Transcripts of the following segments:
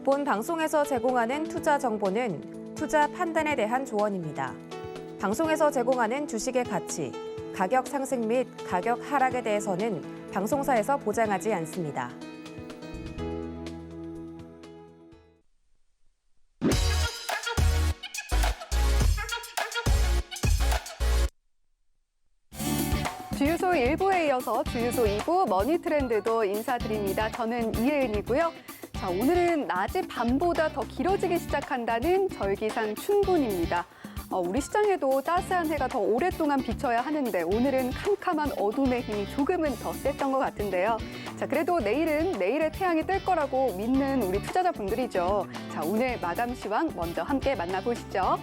본 방송에서 제공하는 투자 정보는 투자 판단에 대한 조언입니다. 방송에서 제공하는 주식의 가치, 가격 상승 및 가격 하락에 대해서는 방송사에서 보장하지 않습니다. 주유소 1부에 이어서 주유소 2부 머니트렌드도 인사드립니다. 저는 이혜은이고요. 자, 오늘은 낮이 밤보다 더 길어지기 시작한다는 절기상 춘분입니다. 우리 시장에도 따스한 해가 더 오랫동안 비쳐야 하는데 오늘은 캄캄한 어둠의 힘이 조금은 더 셌던 것 같은데요. 자, 그래도 내일은 내일의 태양이 뜰 거라고 믿는 우리 투자자분들이죠. 자, 오늘 마감 시황 먼저 함께 만나보시죠.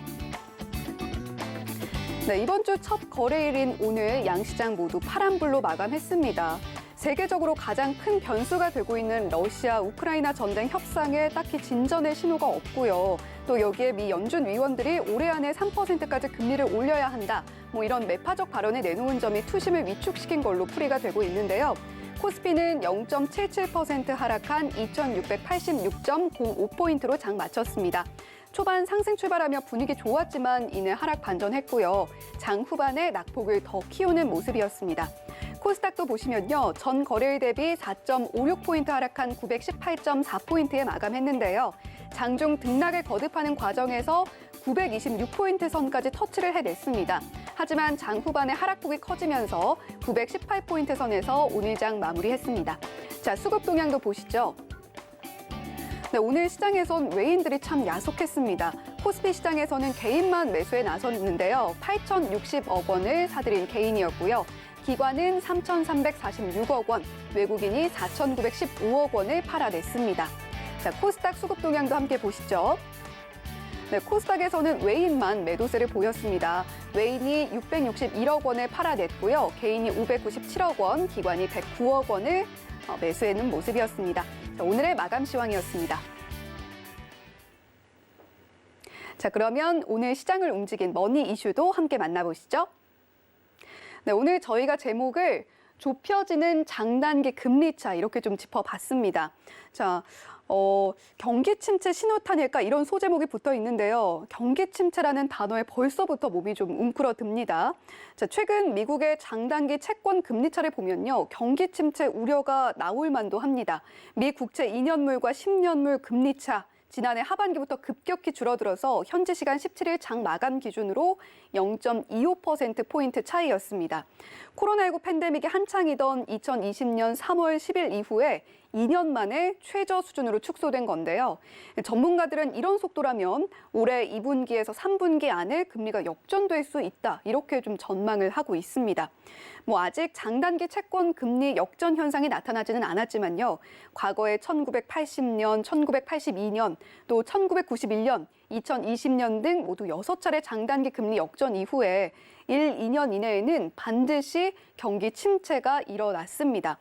네, 이번 주 첫 거래일인 오늘 양시장 모두 파란불로 마감했습니다. 세계적으로 가장 큰 변수가 되고 있는 러시아, 우크라이나 전쟁 협상에 딱히 진전의 신호가 없고요. 또 여기에 미 연준 위원들이 올해 안에 3%까지 금리를 올려야 한다. 이런 매파적 발언을 내놓은 점이 투심을 위축시킨 걸로 풀이가 되고 있는데요. 코스피는 0.77% 하락한 2686.05포인트로 장 마쳤습니다. 초반 상승 출발하며 분위기 좋았지만 이내 하락 반전했고요. 장 후반에 낙폭을 더 키우는 모습이었습니다. 코스닥도 보시면요. 전 거래일 대비 4.56포인트 하락한 918.4포인트에 마감했는데요. 장중 등락을 거듭하는 과정에서 926포인트 선까지 터치를 해냈습니다. 하지만 장 후반에 하락폭이 커지면서 918포인트 선에서 오늘 장 마무리했습니다. 자, 수급 동향도 보시죠. 네, 오늘 시장에선 외인들이 참 야속했습니다. 코스피 시장에서는 개인만 매수에 나섰는데요. 8,060억 원을 사들인 개인이었고요. 기관은 3,346억 원, 외국인이 4,915억 원을 팔아냈습니다. 자, 코스닥 수급 동향도 함께 보시죠. 네, 코스닥에서는 외인만 매도세를 보였습니다. 외인이 661억 원을 팔아냈고요. 개인이 597억 원, 기관이 109억 원을 매수해는 모습이었습니다. 자, 오늘의 마감 시황이었습니다. 자, 그러면 오늘 시장을 움직인 머니 이슈도 함께 만나보시죠. 네, 오늘 저희가 제목을 좁혀지는 장단기 금리차 이렇게 좀 짚어봤습니다. 자, 경기 침체 신호탄일까 이런 소제목이 붙어 있는데요. 경기 침체라는 단어에 벌써부터 몸이 좀 웅크러듭니다. 자, 최근 미국의 장단기 채권 금리차를 보면요. 경기 침체 우려가 나올 만도 합니다. 미 국채 2년물과 10년물 금리차 지난해 하반기부터 급격히 줄어들어서 현지 시간 17일 장 마감 기준으로 0.25%포인트 차이였습니다. 코로나19 팬데믹이 한창이던 2020년 3월 10일 이후에 2년 만에 최저 수준으로 축소된 건데요. 전문가들은 이런 속도라면 올해 2분기에서 3분기 안에 금리가 역전될 수 있다. 이렇게 좀 전망을 하고 있습니다. 아직 장단기 채권 금리 역전 현상이 나타나지는 않았지만요. 과거에 1980년, 1982년, 또 1991년, 2020년 등 모두 6차례 장단기 금리 역전 이후에 1, 2년 이내에는 반드시 경기 침체가 일어났습니다.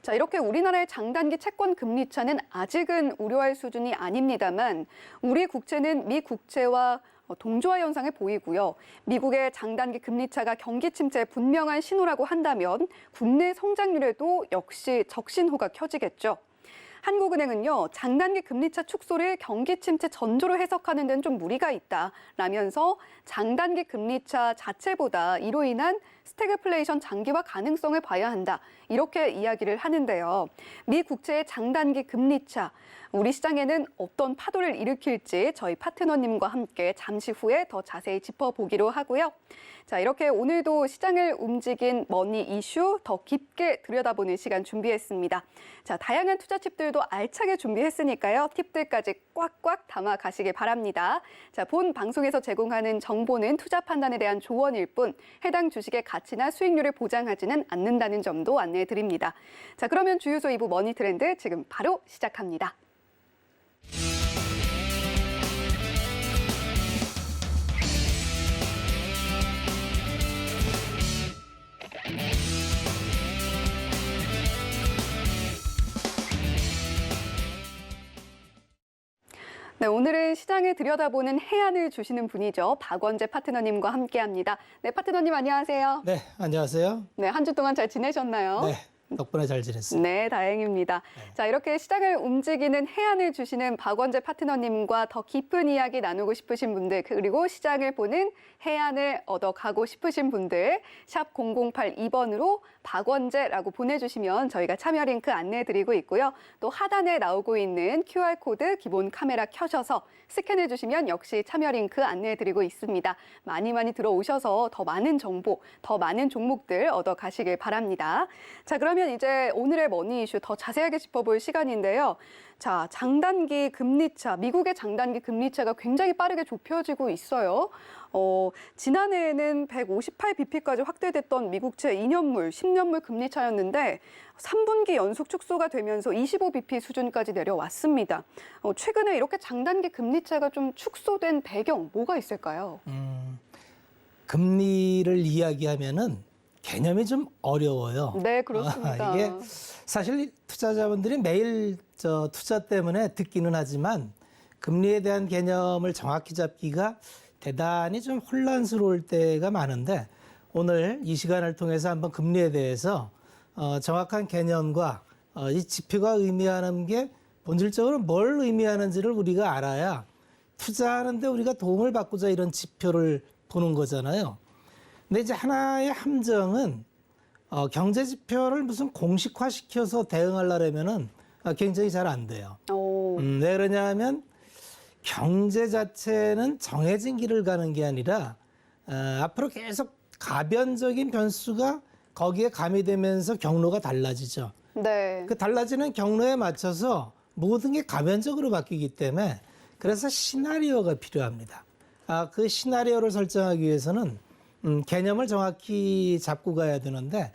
자, 이렇게 우리나라의 장단기 채권 금리 차는 아직은 우려할 수준이 아닙니다만 우리 국채는 미 국채와 동조화 현상을 보이고요. 미국의 장단기 금리 차가 경기 침체의 분명한 신호라고 한다면 국내 성장률에도 역시 적신호가 켜지겠죠. 한국은행은요, 장단기 금리차 축소를 경기 침체 전조로 해석하는 데는 좀 무리가 있다라면서 장단기 금리차 자체보다 이로 인한 스태그플레이션 장기화 가능성을 봐야 한다. 이렇게 이야기를 하는데요. 미 국채의 장단기 금리차, 우리 시장에는 어떤 파도를 일으킬지 저희 파트너님과 함께 잠시 후에 더 자세히 짚어보기로 하고요. 자, 이렇게 오늘도 시장을 움직인 머니 이슈 더 깊게 들여다보는 시간 준비했습니다. 자, 다양한 투자 팁들도 알차게 준비했으니까요. 팁들까지 꽉꽉 담아 가시길 바랍니다. 자, 본 방송에서 제공하는 정보는 투자 판단에 대한 조언일 뿐 해당 주식의 가치나 수익률을 보장하지는 않는다는 점도 안내해 드립니다. 자, 그러면 주유소 2부 머니 트렌드 지금 바로 시작합니다. 네, 오늘은 시장을 들여다보는 해안을 주시는 분이죠. 박원재 파트너님과 함께합니다. 네, 파트너님 안녕하세요. 네, 안녕하세요. 네, 한 주 동안 잘 지내셨나요? 네, 덕분에 잘 지냈어요. 네, 다행입니다. 자, 이렇게 시장을 움직이는 해안을 주시는 박원재 파트너님과 더 깊은 이야기 나누고 싶으신 분들, 그리고 시장을 보는 해안을 얻어가고 싶으신 분들, 샵 0082번으로 박원재라고 보내주시면 저희가 참여 링크 안내해드리고 있고요. 또 하단에 나오고 있는 QR코드 기본 카메라 켜셔서 스캔해주시면 역시 참여 링크 안내해드리고 있습니다. 많이 들어오셔서 더 많은 정보, 더 많은 종목들 얻어가시길 바랍니다. 자, 그러면 이제 오늘의 머니 이슈 더 자세하게 짚어볼 시간인데요. 자, 장단기 금리차, 미국의 장단기 금리차가 굉장히 빠르게 좁혀지고 있어요. 지난해에는 158bp까지 확대됐던 미국채 2년물, 10년물 금리차였는데 3분기 연속 축소가 되면서 25bp 수준까지 내려왔습니다. 최근에 이렇게 장단기 금리차가 좀 축소된 배경 뭐가 있을까요? 금리를 이야기하면은 개념이 좀 어려워요. 네, 그렇습니다. 이게 사실 투자자분들이 매일 투자 때문에 듣기는 하지만 금리에 대한 개념을 정확히 잡기가 대단히 좀 혼란스러울 때가 많은데 오늘 이 시간을 통해서 한번 금리에 대해서 정확한 개념과 이 지표가 의미하는 게 본질적으로 뭘 의미하는지를 우리가 알아야 투자하는데 우리가 도움을 받고자 이런 지표를 보는 거잖아요. 근데 이제 하나의 함정은 경제 지표를 무슨 공식화시켜서 대응하려면은 굉장히 잘 안 돼요. 왜 그러냐면 경제 자체는 정해진 길을 가는 게 아니라 앞으로 계속 가변적인 변수가 거기에 가미되면서 경로가 달라지죠. 네. 그 달라지는 경로에 맞춰서 모든 게 가변적으로 바뀌기 때문에 그래서 시나리오가 필요합니다. 그 시나리오를 설정하기 위해서는 개념을 정확히 잡고 가야 되는데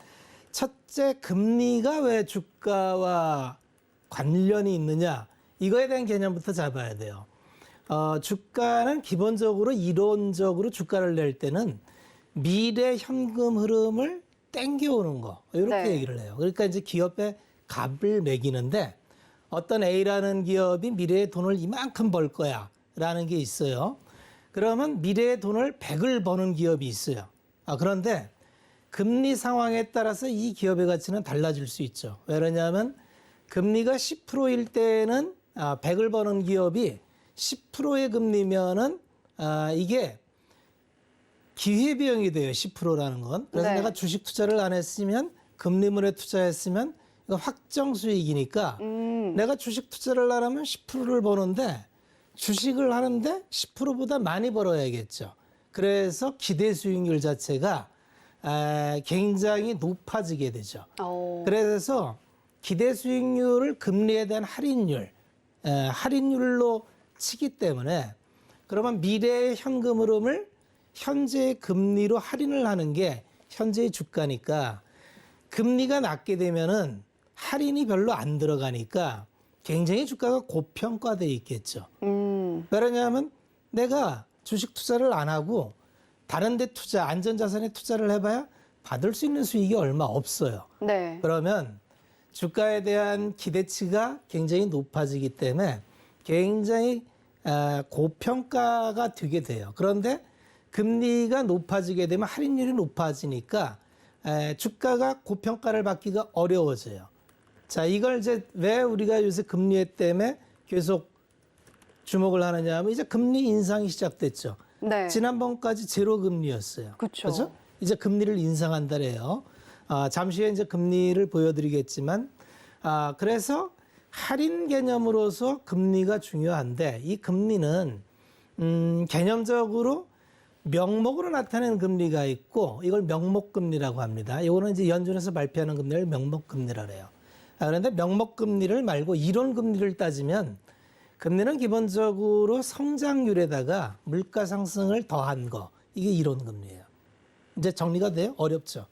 첫째, 금리가 왜 주가와 관련이 있느냐 이거에 대한 개념부터 잡아야 돼요. 주가는 기본적으로 이론적으로 주가를 낼 때는 미래 현금 흐름을 땡겨오는 거 이렇게 네. 얘기를 해요. 그러니까 이제 기업에 값을 매기는데 어떤 A라는 기업이 미래에 돈을 이만큼 벌 거야 라는 게 있어요. 그러면 미래의 돈을 100을 버는 기업이 있어요. 그런데 금리 상황에 따라서 이 기업의 가치는 달라질 수 있죠. 왜 그러냐면 금리가 10%일 때는 100을 버는 기업이 10%의 금리면은 이게 기회비용이 돼요. 10%라는 건. 그래서 네. 내가 주식 투자를 안 했으면 금리물에 투자했으면 이거 확정 수익이니까 내가 주식 투자를 안 하면 10%를 버는데 주식을 하는데 10%보다 많이 벌어야겠죠. 그래서 기대 수익률 자체가 굉장히 높아지게 되죠. 그래서 기대 수익률을 금리에 대한 할인율로 치기 때문에 그러면 미래의 현금 흐름을 현재의 금리로 할인을 하는 게 현재의 주가니까 금리가 낮게 되면은 할인이 별로 안 들어가니까 굉장히 주가가 고평가돼 있겠죠. 왜냐하면 내가 주식 투자를 안 하고 다른 데 투자, 안전자산에 투자를 해봐야 받을 수 있는 수익이 얼마 없어요. 네. 그러면 주가에 대한 기대치가 굉장히 높아지기 때문에 굉장히 고평가가 되게 돼요. 그런데 금리가 높아지게 되면 할인율이 높아지니까 주가가 고평가를 받기가 어려워져요. 자, 이걸 이제 왜 우리가 요새 금리 때문에 계속 주목을 하느냐 하면 이제 금리 인상이 시작됐죠. 네. 지난번까지 제로 금리였어요. 그쵸. 그렇죠? 이제 금리를 인상한다래요. 잠시 후에 이제 금리를 보여드리겠지만, 그래서 할인 개념으로서 금리가 중요한데 이 금리는 개념적으로 명목으로 나타내는 금리가 있고 이걸 명목금리라고 합니다. 이거는 이제 연준에서 발표하는 금리를 명목금리라 그래요. 그런데 명목금리를 말고 이론금리를 따지면 금리는 기본적으로 성장률에다가 물가 상승을 더한 거. 이게 이론금리예요. 이제 정리가 돼요? 어렵죠?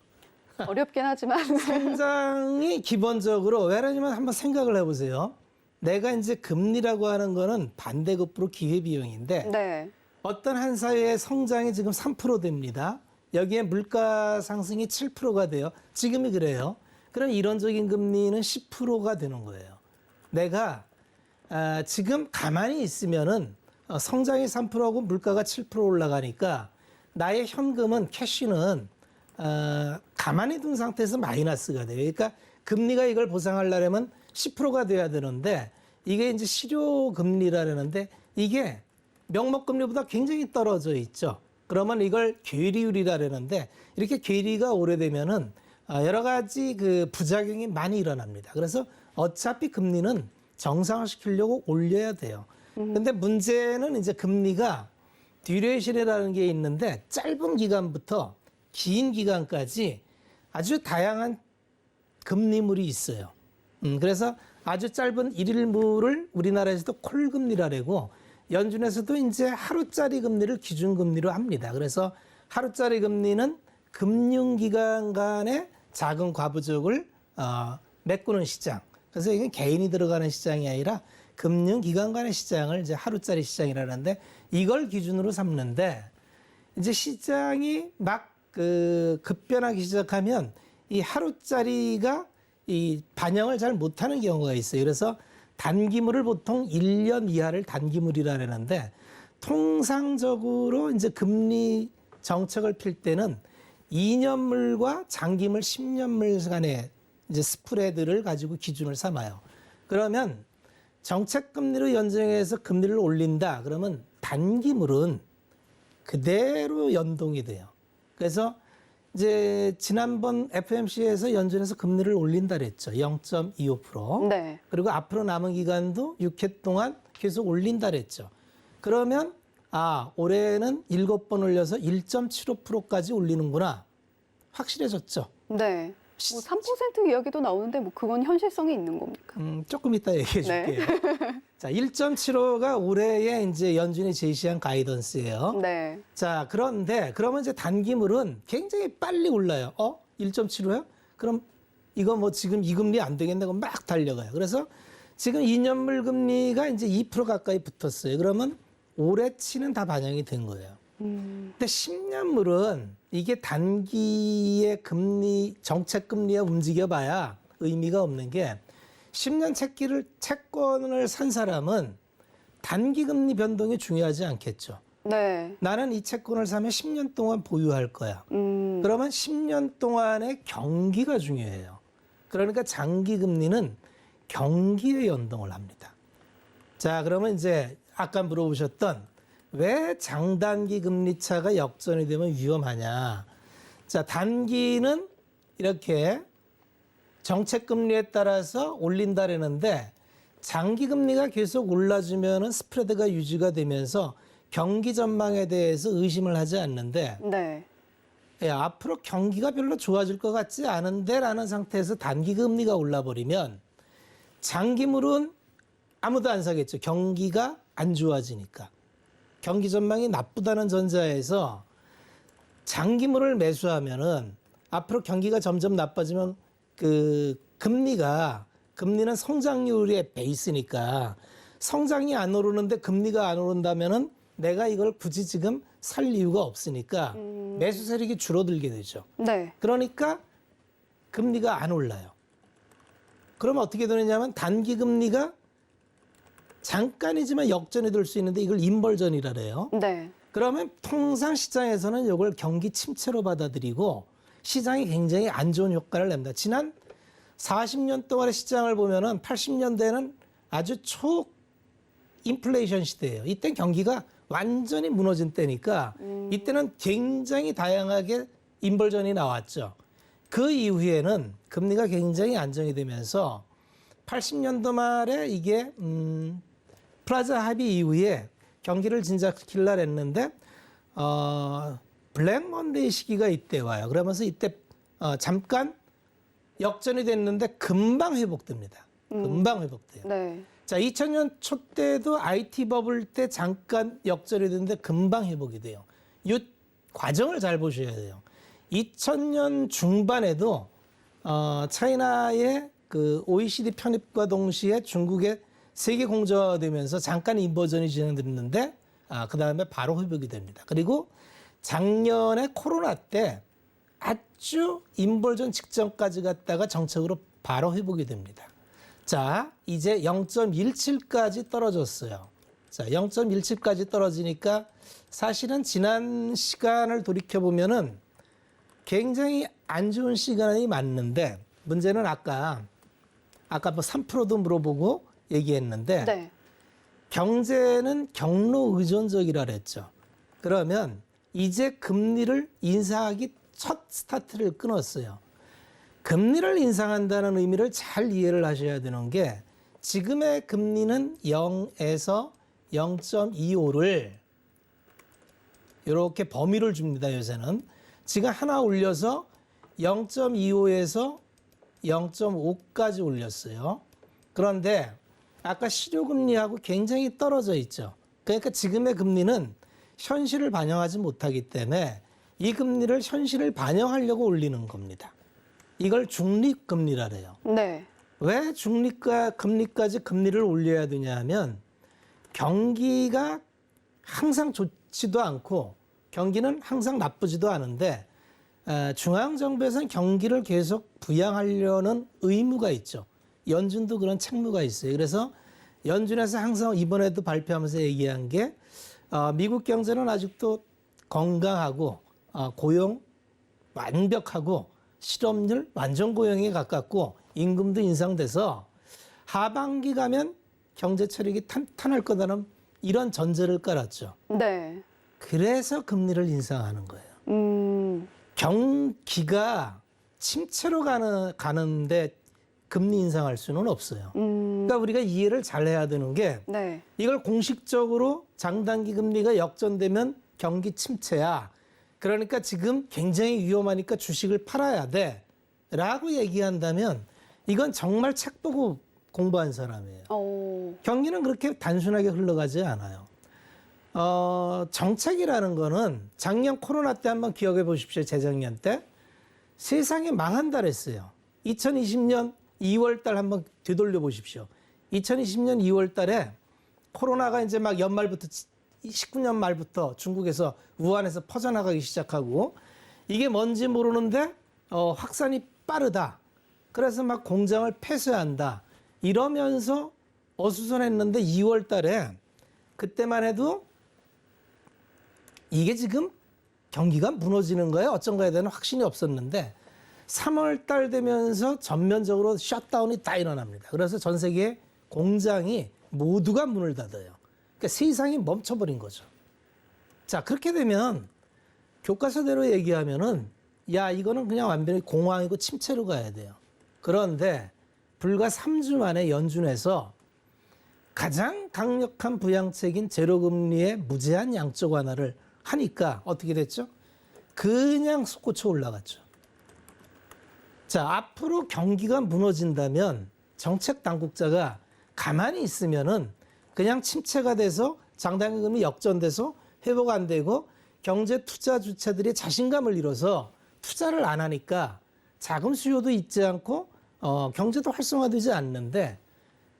어렵긴 하지만. 성장이 기본적으로 왜냐면 한번 생각을 해보세요. 내가 이제 금리라고 하는 거는 반대급부로 기회비용인데 네. 어떤 한 사회의 성장이 지금 3% 됩니다. 여기에 물가 상승이 7%가 돼요. 지금이 그래요. 그럼 이론적인 금리는 10%가 되는 거예요. 내가 지금 가만히 있으면은 성장이 3%하고 물가가 7% 올라가니까 나의 현금은 캐시는 가만히 둔 상태에서 마이너스가 돼요. 그러니까 금리가 이걸 보상하려면 10%가 돼야 되는데 이게 이제 실효 금리라는데 이게 명목 금리보다 굉장히 떨어져 있죠. 그러면 이걸 괴리율이라는데 이렇게 괴리가 오래되면은 여러 가지 그 부작용이 많이 일어납니다. 그래서 어차피 금리는 정상화시키려고 올려야 돼요. 근데 문제는 이제 금리가 듀레이션이라는 게 있는데 짧은 기간부터 긴 기간까지 아주 다양한 금리물이 있어요. 그래서 아주 짧은 일일물을 우리나라에서도 콜금리라고 연준에서도 이제 하루짜리 금리를 기준금리로 합니다. 그래서 하루짜리 금리는 금융기관 간의 작은 과부족을 메꾸는 시장. 그래서 이게 개인이 들어가는 시장이 아니라 금융기관 간의 시장을 이제 하루짜리 시장이라는데 이걸 기준으로 삼는데 이제 시장이 막 급변하기 시작하면 이 하루짜리가 이 반영을 잘 못하는 경우가 있어요. 그래서 단기물을 보통 1년 이하를 단기물이라 하는데 통상적으로 이제 금리 정책을 필 때는 2년물과 장기물 10년물 간의 이제 스프레드를 가지고 기준을 삼아요. 그러면 정책 금리로 연정해서 금리를 올린다. 그러면 단기물은 그대로 연동이 돼요. 그래서 이제 지난번 FOMC에서 연준에서 금리를 올린다 그랬죠. 0.25%. 네. 그리고 앞으로 남은 기간도 6회 동안 계속 올린다 그랬죠. 그러면 올해는 7번 올려서 1.75%까지 올리는구나. 확실해졌죠. 네. 뭐 3% 이야기도 나오는데 뭐 그건 현실성이 있는 겁니까? 조금 이따 얘기해 줄게요. 자, 1.75가 올해의 이제 연준이 제시한 가이던스예요. 네. 자, 그런데 그러면 이제 단기물은 굉장히 빨리 올라요. 1.75요? 그럼 이거 뭐 지금 이 금리 안 되겠다고 막 달려가요. 그래서 지금 2년물 금리가 이제 2% 가까이 붙었어요. 그러면 올해치는 다 반영이 된 거예요. 근데 10년물은 이게 단기의 금리, 정책 금리에 움직여봐야 의미가 없는 게 10년 채권을 산 사람은 단기 금리 변동이 중요하지 않겠죠. 네. 나는 이 채권을 사면 10년 동안 보유할 거야. 그러면 10년 동안의 경기가 중요해요. 그러니까 장기 금리는 경기에 연동을 합니다. 자, 그러면 이제 아까 물어보셨던 왜 장단기 금리 차가 역전이 되면 위험하냐. 자, 단기는 이렇게 정책 금리에 따라서 올린다라는데 장기 금리가 계속 올라주면은 스프레드가 유지가 되면서 경기 전망에 대해서 의심을 하지 않는데 네. 앞으로 경기가 별로 좋아질 것 같지 않은데라는 상태에서 단기 금리가 올라버리면 장기물은 아무도 안 사겠죠. 경기가 안 좋아지니까. 경기 전망이 나쁘다는 전자에서 장기물을 매수하면은 앞으로 경기가 점점 나빠지면 금리는 성장률의 베이스니까 성장이 안 오르는데 금리가 안 오른다면은 내가 이걸 굳이 지금 살 이유가 없으니까 매수 세력이 줄어들게 되죠. 네. 그러니까 금리가 안 올라요. 그러면 어떻게 되느냐면 단기 금리가 잠깐이지만 역전이 될 수 있는데 이걸 인벌전이라 그래요. 네. 그러면 통상 시장에서는 이걸 경기 침체로 받아들이고 시장이 굉장히 안 좋은 효과를 냅니다. 지난 40년 동안의 시장을 보면은 80년대는 아주 초 인플레이션 시대예요. 이때는 경기가 완전히 무너진 때니까 이때는 굉장히 다양하게 인벌전이 나왔죠. 그 이후에는 금리가 굉장히 안정이 되면서 80년도 말에 이게 플라자 합의 이후에 경기를 진작시키려 했는데 블랙 먼데이 시기가 이때 와요. 그러면서 이때 잠깐 역전이 됐는데 금방 회복됩니다. 금방 회복돼요. 네. 자, 2000년 초 때도 IT 버블 때 잠깐 역전이 됐는데 금방 회복이 돼요. 이 과정을 잘 보셔야 돼요. 2000년 중반에도 차이나의 그 OECD 편입과 동시에 중국의 세계 공정화되면서 잠깐 인버전이 진행됐는데 그 다음에 바로 회복이 됩니다. 그리고 작년에 코로나 때 아주 인벌전 직전까지 갔다가 정책으로 바로 회복이 됩니다. 자, 이제 0.17까지 떨어졌어요. 자, 0.17까지 떨어지니까 사실은 지난 시간을 돌이켜보면은 굉장히 안 좋은 시간이 맞는데 문제는 아까 뭐 3%도 물어보고 얘기했는데 네. 경제는 경로 의존적이라 그랬죠. 그러면 이제 금리를 인상하기 첫 스타트를 끊었어요. 금리를 인상한다는 의미를 잘 이해를 하셔야 되는 게 지금의 금리는 0에서 0.25를 이렇게 범위를 줍니다. 요새는. 지금 하나 올려서 0.25에서 0.5까지 올렸어요. 그런데 아까 실효금리하고 굉장히 떨어져 있죠. 그러니까 지금의 금리는 현실을 반영하지 못하기 때문에 이 금리를 현실을 반영하려고 올리는 겁니다. 이걸 중립금리라 그래요. 네. 왜 중립과 금리까지 금리를 올려야 되냐 하면 경기가 항상 좋지도 않고 경기는 항상 나쁘지도 않은데 중앙정부에서는 경기를 계속 부양하려는 의무가 있죠. 연준도 그런 책무가 있어요. 그래서 연준에서 항상 이번에도 발표하면서 얘기한 게 미국 경제는 아직도 건강하고 고용 완벽하고 실업률 완전 고용에 가깝고 임금도 인상돼서 하반기 가면 경제 체력이 탄탄할 거다는 이런 전제를 깔았죠. 네. 그래서 금리를 인상하는 거예요. 경기가 침체로 가는데 금리 인상할 수는 없어요. 그러니까 우리가 이해를 잘 해야 되는 게 네. 이걸 공식적으로 장단기 금리가 역전되면 경기 침체야. 그러니까 지금 굉장히 위험하니까 주식을 팔아야 돼. 라고 얘기한다면 이건 정말 책 보고 공부한 사람이에요. 경기는 그렇게 단순하게 흘러가지 않아요. 정책이라는 거는 작년 코로나 때 한번 기억해 보십시오. 재작년 때. 세상이 망한다 그랬어요. 2020년 2월 달 한번 되돌려 보십시오. 2020년 2월 달에 코로나가 이제 막 연말부터 19년 말부터 중국에서 우한에서 퍼져나가기 시작하고 이게 뭔지 모르는데 확산이 빠르다. 그래서 막 공장을 폐쇄한다. 이러면서 어수선했는데 2월 달에 그때만 해도 이게 지금 경기가 무너지는 거에 어쩐 거에 대한 확신이 없었는데 3월 달 되면서 전면적으로 셧다운이 다 일어납니다. 그래서 전 세계 공장이 모두가 문을 닫아요. 그러니까 세상이 멈춰버린 거죠. 자, 그렇게 되면 교과서대로 얘기하면은 야, 이거는 그냥 완전히 공황이고 침체로 가야 돼요. 그런데 불과 3주 만에 연준에서 가장 강력한 부양책인 제로금리의 무제한 양적 완화를 하니까 어떻게 됐죠? 그냥 솟구쳐 올라갔죠. 자, 앞으로 경기가 무너진다면 정책 당국자가 가만히 있으면은 그냥 침체가 돼서 장단기금이 역전돼서 회복 안 되고 경제 투자 주체들이 자신감을 잃어서 투자를 안 하니까 자금 수요도 있지 않고 경제도 활성화되지 않는데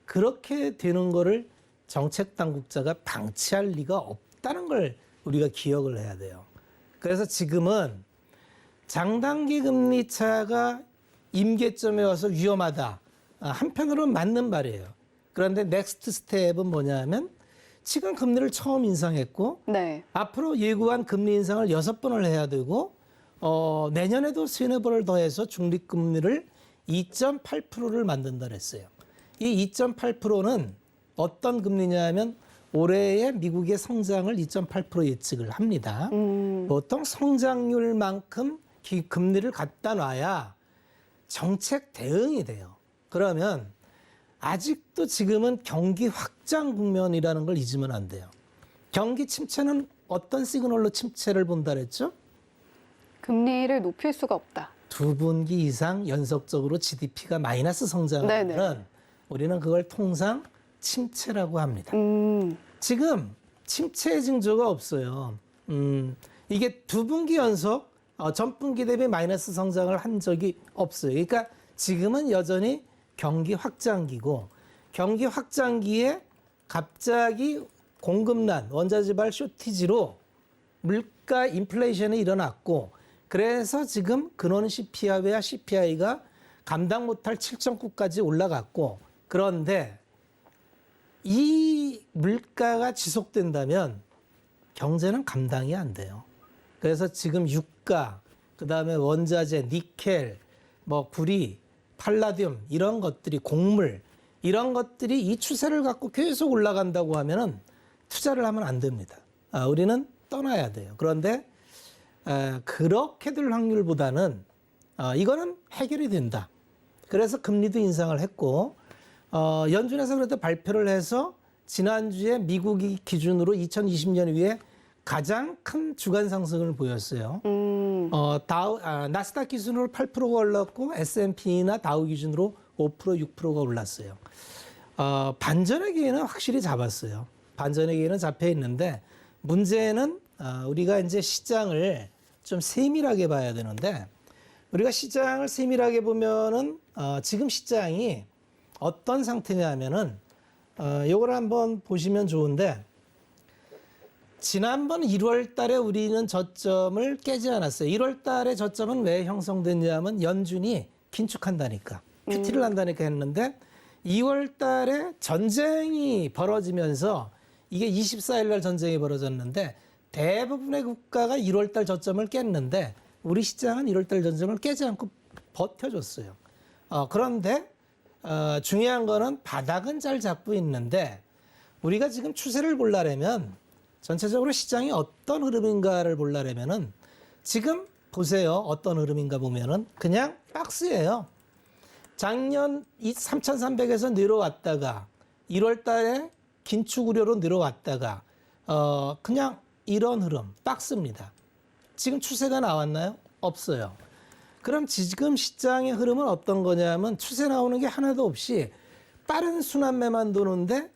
그렇게 되는 거를 정책 당국자가 방치할 리가 없다는 걸 우리가 기억을 해야 돼요. 그래서 지금은 장단기 금리 차가 임계점에 와서 위험하다. 한편으로는 맞는 말이에요. 그런데 넥스트 스텝은 뭐냐면 지금 금리를 처음 인상했고 네. 앞으로 예고한 금리 인상을 6번을 해야 되고 내년에도 3-4번을 더해서 중립금리를 2.8%를 만든다 그랬어요. 이 2.8%는 어떤 금리냐 하면 올해의 미국의 성장을 2.8% 예측을 합니다. 보통 성장률만큼 금리를 갖다 놔야 정책 대응이 돼요. 그러면 아직도 지금은 경기 확장 국면이라는 걸 잊으면 안 돼요. 경기 침체는 어떤 시그널로 침체를 본다 그랬죠? 금리를 높일 수가 없다. 2분기 이상 연속적으로 GDP가 마이너스 성장하면 우리는 그걸 통상 침체라고 합니다. 지금 침체의 징조가 없어요. 이게 2분기 연속 전분기 대비 마이너스 성장을 한 적이 없어요. 그러니까 지금은 여전히 경기 확장기고 경기 확장기에 갑자기 공급난, 원자재발 쇼티지로 물가 인플레이션이 일어났고 그래서 지금 근원 CPI와 CPI가 감당 못할 7.9까지 올라갔고 그런데 이 물가가 지속된다면 경제는 감당이 안 돼요. 그래서 지금 유가 그다음에 원자재, 니켈, 뭐 구리, 팔라듐 이런 것들이 곡물 이런 것들이 이 추세를 갖고 계속 올라간다고 하면은 투자를 하면 안 됩니다. 우리는 떠나야 돼요. 그런데 그렇게 될 확률보다는 이거는 해결이 된다. 그래서 금리도 인상을 했고 연준에서 그래도 발표를 해서 지난주에 미국이 기준으로 2020년 이후에 가장 큰 주간 상승을 보였어요. 나스닥 기준으로 8%가 올랐고 S&P나 다우 기준으로 5%, 6%가 올랐어요. 반전의 기회는 확실히 잡았어요. 반전의 기회는 잡혀 있는데 문제는 우리가 이제 시장을 좀 세밀하게 봐야 되는데 우리가 시장을 세밀하게 보면은 지금 시장이 어떤 상태냐면은 요걸 한번 보시면 좋은데 지난번 1월 달에 우리는 저점을 깨지 않았어요. 1월 달에 저점은 왜 형성됐냐면 연준이 긴축한다니까. QT를 한다니까 했는데 2월 달에 전쟁이 벌어지면서 이게 24일 날 전쟁이 벌어졌는데 대부분의 국가가 1월 달 저점을 깼는데 우리 시장은 1월 달 저점을 깨지 않고 버텨줬어요. 그런데 중요한 거는 바닥은 잘 잡고 있는데 우리가 지금 추세를 보려면 전체적으로 시장이 어떤 흐름인가를 보려면은 지금 보세요. 어떤 흐름인가 보면은 그냥 박스예요. 작년 3,300에서 내려왔다가 1월 달에 긴축 우려로 내려왔다가 그냥 이런 흐름 박스입니다. 지금 추세가 나왔나요? 없어요. 그럼 지금 시장의 흐름은 어떤 거냐면 추세 나오는 게 하나도 없이 빠른 순환매만 도는데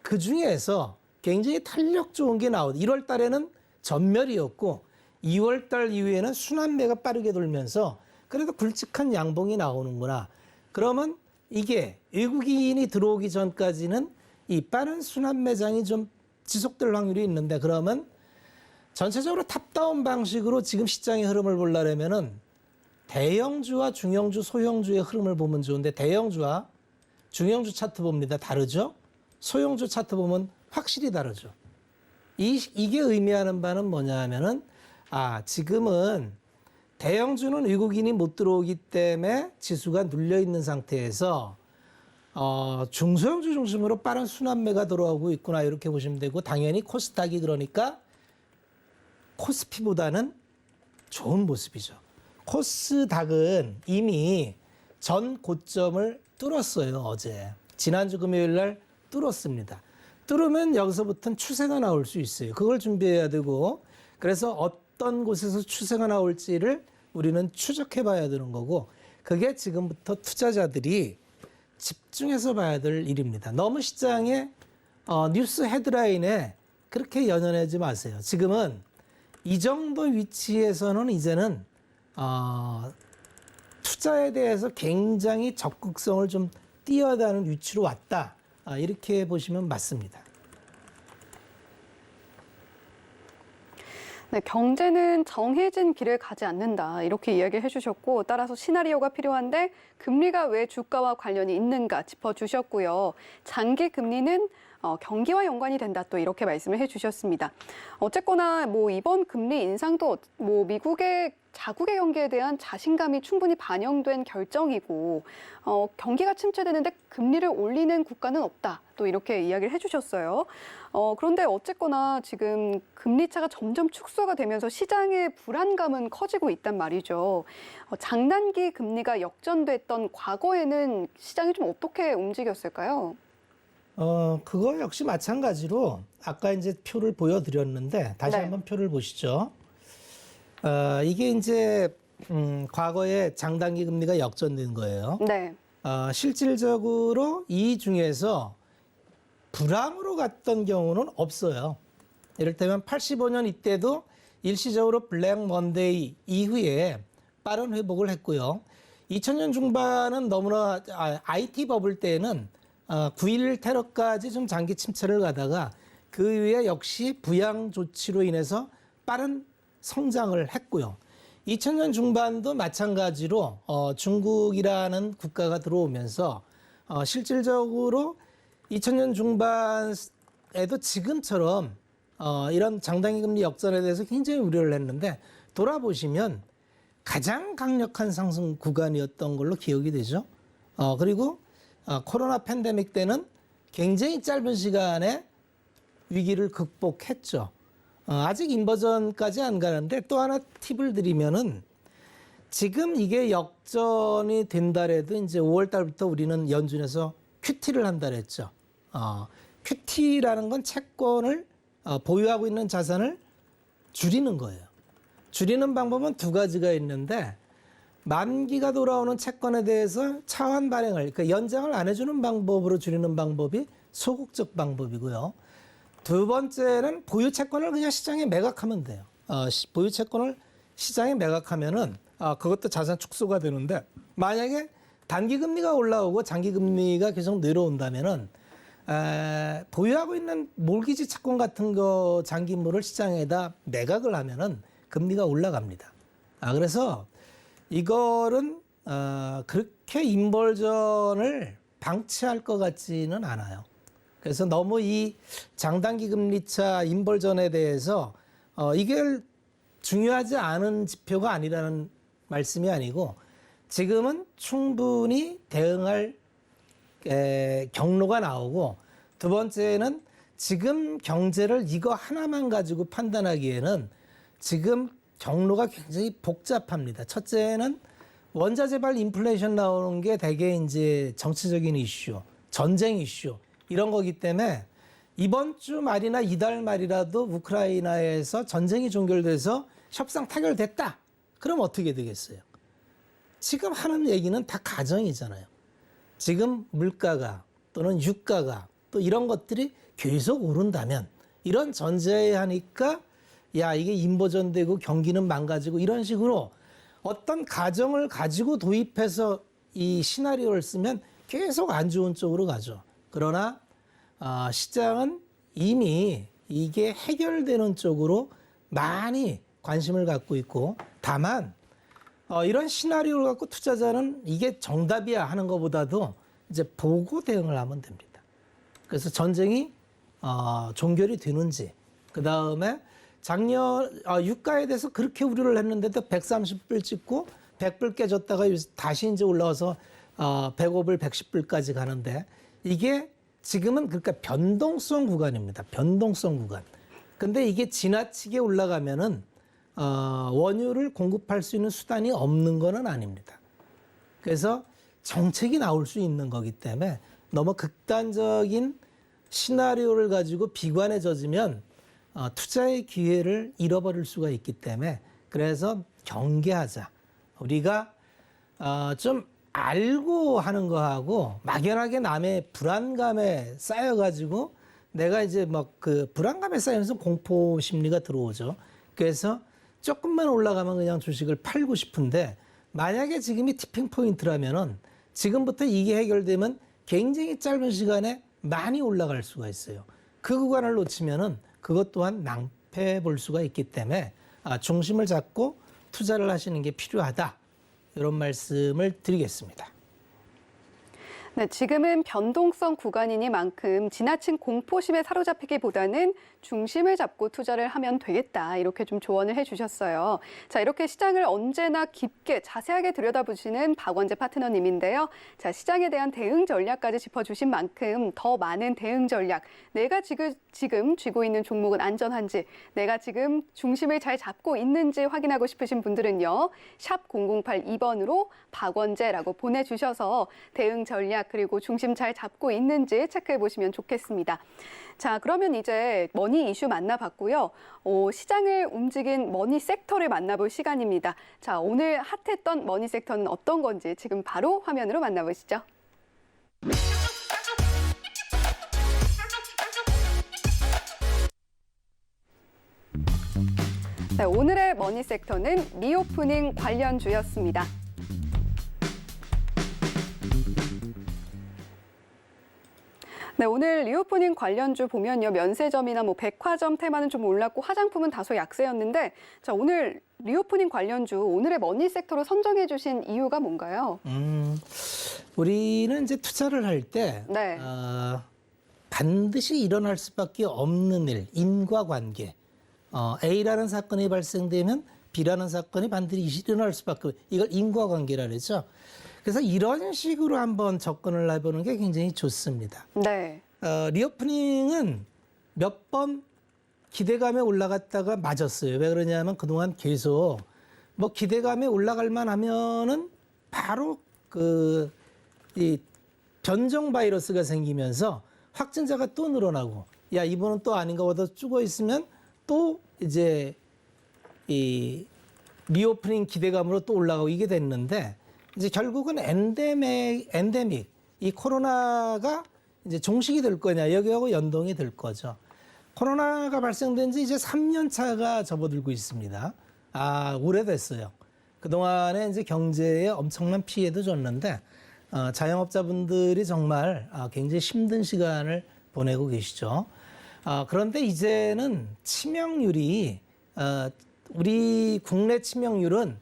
그 중에서 굉장히 탄력 좋은 게 나오고 1월 달에는 전멸이었고 2월 달 이후에는 순환매가 빠르게 돌면서 그래도 굵직한 양봉이 나오는구나. 그러면 이게 외국인이 들어오기 전까지는 이 빠른 순환매장이 좀 지속될 확률이 있는데 그러면 전체적으로 탑다운 방식으로 지금 시장의 흐름을 보려면은 대형주와 중형주, 소형주의 흐름을 보면 좋은데 대형주와 중형주 차트 봅니다. 다르죠? 소형주 차트 보면 확실히 다르죠. 이게 의미하는 바는 뭐냐 하면은 지금은 대형주는 외국인이 못 들어오기 때문에 지수가 눌려 있는 상태에서 중소형주 중심으로 빠른 순환매가 들어오고 있구나 이렇게 보시면 되고 당연히 코스닥이 그러니까 코스피보다는 좋은 모습이죠. 코스닥은 이미 전 고점을 뚫었어요. 어제 지난주 금요일 날 뚫었습니다. 뚫으면 여기서부터는 추세가 나올 수 있어요. 그걸 준비해야 되고 그래서 어떤 곳에서 추세가 나올지를 우리는 추적해 봐야 되는 거고 그게 지금부터 투자자들이 집중해서 봐야 될 일입니다. 너무 시장에 뉴스 헤드라인에 그렇게 연연하지 마세요. 지금은 이 정도 위치에서는 이제는 투자에 대해서 굉장히 적극성을 좀 뛰어다니는 위치로 왔다. 이렇게 보시면 맞습니다. 네, 경제는 정해진 길을 가지 않는다 이렇게 이야기해 주셨고 따라서 시나리오가 필요한데 금리가 왜 주가와 관련이 있는가 짚어주셨고요. 장기 금리는 경기와 연관이 된다 또 이렇게 말씀을 해주셨습니다. 어쨌거나 이번 금리 인상도 미국의 자국의 경기에 대한 자신감이 충분히 반영된 결정이고 경기가 침체되는데 금리를 올리는 국가는 없다 또 이렇게 이야기를 해주셨어요. 그런데 어쨌거나 지금 금리 차가 점점 축소가 되면서 시장의 불안감은 커지고 있단 말이죠. 장단기 금리가 역전됐던 과거에는 시장이 좀 어떻게 움직였을까요? 그거 역시 마찬가지로 아까 이제 표를 보여드렸는데 다시 네. 한번 표를 보시죠. 이게 이제 과거에 장단기 금리가 역전된 거예요. 네. 실질적으로 이 중에서 불황으로 갔던 경우는 없어요. 이를테면 85년 이때도 일시적으로 블랙 먼데이 이후에 빠른 회복을 했고요. 2000년 중반은 너무나 IT 버블 때는 9.11 테러까지 좀 장기 침체를 가다가 그 이후에 역시 부양 조치로 인해서 빠른 성장을 했고요. 2000년 중반도 마찬가지로 중국이라는 국가가 들어오면서 실질적으로 2000년 중반에도 지금처럼 이런 장단기 금리 역전에 대해서 굉장히 우려를 했는데 돌아보시면 가장 강력한 상승 구간이었던 걸로 기억이 되죠. 그리고 코로나 팬데믹 때는 굉장히 짧은 시간에 위기를 극복했죠. 아직 인버전까지 안 가는데 또 하나 팁을 드리면은 지금 이게 역전이 된다래도 이제 5월 달부터 우리는 연준에서 QT를 한다 그랬죠. QT라는 건 채권을 보유하고 있는 자산을 줄이는 거예요. 줄이는 방법은 두 가지가 있는데 만기가 돌아오는 채권에 대해서 차환 발행을 그러니까 연장을 안 해주는 방법으로 줄이는 방법이 소극적 방법이고요. 두 번째는 보유 채권을 그냥 시장에 매각하면 돼요. 보유 채권을 시장에 매각하면은 그것도 자산 축소가 되는데 만약에 단기 금리가 올라오고 장기 금리가 계속 내려온다면은 보유하고 있는 몰기지 채권 같은 거 장기물을 시장에다 매각을 하면은 금리가 올라갑니다. 그래서 이거는 그렇게 인벌전을 방치할 것 같지는 않아요. 그래서 너무 이 장단기 금리차 인벌전에 대해서 이게 중요하지 않은 지표가 아니라는 말씀이 아니고 지금은 충분히 대응할 경로가 나오고 두 번째는 지금 경제를 이거 하나만 가지고 판단하기에는 지금 경로가 굉장히 복잡합니다. 첫째는 원자재발 인플레이션 나오는 게 대개 이제 정치적인 이슈, 전쟁 이슈 이런 거기 때문에 이번 주 말이나 이달 말이라도 우크라이나에서 전쟁이 종결돼서 협상 타결됐다. 그럼 어떻게 되겠어요? 지금 하는 얘기는 다 가정이잖아요. 지금 물가가 또는 유가가 또 이런 것들이 계속 오른다면 이런 전제에 하니까 야 이게 인버전되고 경기는 망가지고 이런 식으로 어떤 가정을 가지고 도입해서 이 시나리오를 쓰면 계속 안 좋은 쪽으로 가죠. 그러나 시장은 이미 이게 해결되는 쪽으로 많이 관심을 갖고 있고 다만 이런 시나리오를 갖고 투자자는 이게 정답이야 하는 것보다도 이제 보고 대응을 하면 됩니다. 그래서 전쟁이 종결이 되는지 그 다음에 작년 유가에 대해서 그렇게 우려를 했는데도 130불 찍고 100불 깨졌다가 다시 이제 올라와서 105불, 110불까지 가는데 이게 지금은 그러니까 변동성 구간입니다. 변동성 구간. 근데 이게 지나치게 올라가면은 원유를 공급할 수 있는 수단이 없는 거는 아닙니다. 그래서 정책이 나올 수 있는 거기 때문에 너무 극단적인 시나리오를 가지고 비관에 젖으면 투자의 기회를 잃어버릴 수가 있기 때문에 그래서 경계하자. 우리가 좀 알고 하는 거하고 막연하게 남의 불안감에 쌓여가지고 내가 이제 막 그 불안감에 쌓이면서 공포 심리가 들어오죠. 그래서 조금만 올라가면 그냥 주식을 팔고 싶은데 만약에 지금이 티핑 포인트라면은 지금부터 이게 해결되면 굉장히 짧은 시간에 많이 올라갈 수가 있어요. 그 구간을 놓치면은 그것 또한 낭패 볼 수가 있기 때문에 중심을 잡고 투자를 하시는 게 필요하다. 이런 말씀을 드리겠습니다. 네, 지금은 변동성 구간이니만큼 지나친 공포심에 사로잡히기보다는 중심을 잡고 투자를 하면 되겠다. 이렇게 좀 조언을 해주셨어요. 자, 이렇게 시장을 언제나 깊게 자세하게 들여다보시는 박원재 파트너님인데요. 자, 시장에 대한 대응 전략까지 짚어주신 만큼 더 많은 대응 전략, 내가 지금 쥐고 있는 종목은 안전한지, 내가 지금 중심을 잘 잡고 있는지 확인하고 싶으신 분들은요. 샵 0082번으로 박원재라고 보내주셔서 대응 전략 그리고 중심 잘 잡고 있는지 체크해 보시면 좋겠습니다. 자, 그러면 이제 머니 이슈 만나봤고요. 시장을 움직인 머니 섹터를 만나볼 시간입니다. 자, 오늘 핫했던 머니 섹터는 어떤 건지 지금 바로 화면으로 만나보시죠. 네, 오늘의 머니 섹터는 리오프닝 관련주였습니다. 네, 오늘 리오프닝 관련주 보면요. 면세점이나 백화점 테마는 좀 올랐고 화장품은 다소 약세였는데 자, 오늘 리오프닝 관련주 오늘의 머니 섹터로 선정해 주신 이유가 뭔가요? 우리는 이제 투자를 할 때 네. 반드시 일어날 수밖에 없는 일, 인과관계. A라는 사건이 발생되면 B라는 사건이 반드시 일어날 수밖에 이걸 인과관계라 그러죠. 그래서 이런 식으로 한번 접근을 해보는 게 굉장히 좋습니다. 네. 리오프닝은 몇 번 기대감에 올라갔다가 맞았어요. 왜 그러냐면 그동안 계속 뭐 기대감에 올라갈 만하면은 바로 이 변종 바이러스가 생기면서 확진자가 또 늘어나고 야 이번은 또 아닌가 보다 죽어 있으면 또 이제 이 리오프닝 기대감으로 또 올라가고 이게 됐는데 이제 결국은 엔데믹 이 코로나가 이제 종식이 될 거냐 여기하고 연동이 될 거죠. 코로나가 발생된 지 이제 3년 차가 접어들고 있습니다. 오래됐어요. 그동안에 이제 경제에 엄청난 피해도 줬는데 자영업자분들이 정말 굉장히 힘든 시간을 보내고 계시죠. 그런데 이제는 치명률이 우리 국내 치명률은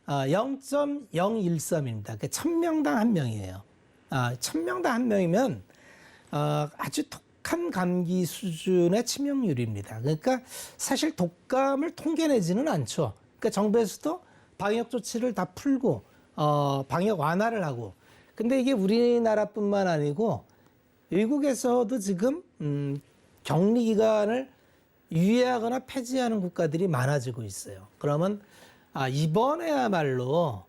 0.013입니다. 그러니까 1000명당 1명이에요. 1000명당 1명이면 아주 독한 감기 수준의 치명률입니다. 그러니까 사실 독감을 통계내지는 않죠. 그러니까 정부에서도 방역 조치를 다 풀고 방역 완화를 하고 근데 이게 우리나라뿐만 아니고 외국에서도 지금 격리 기간을 유예하거나 폐지하는 국가들이 많아지고 있어요. 그러면 이번에야말로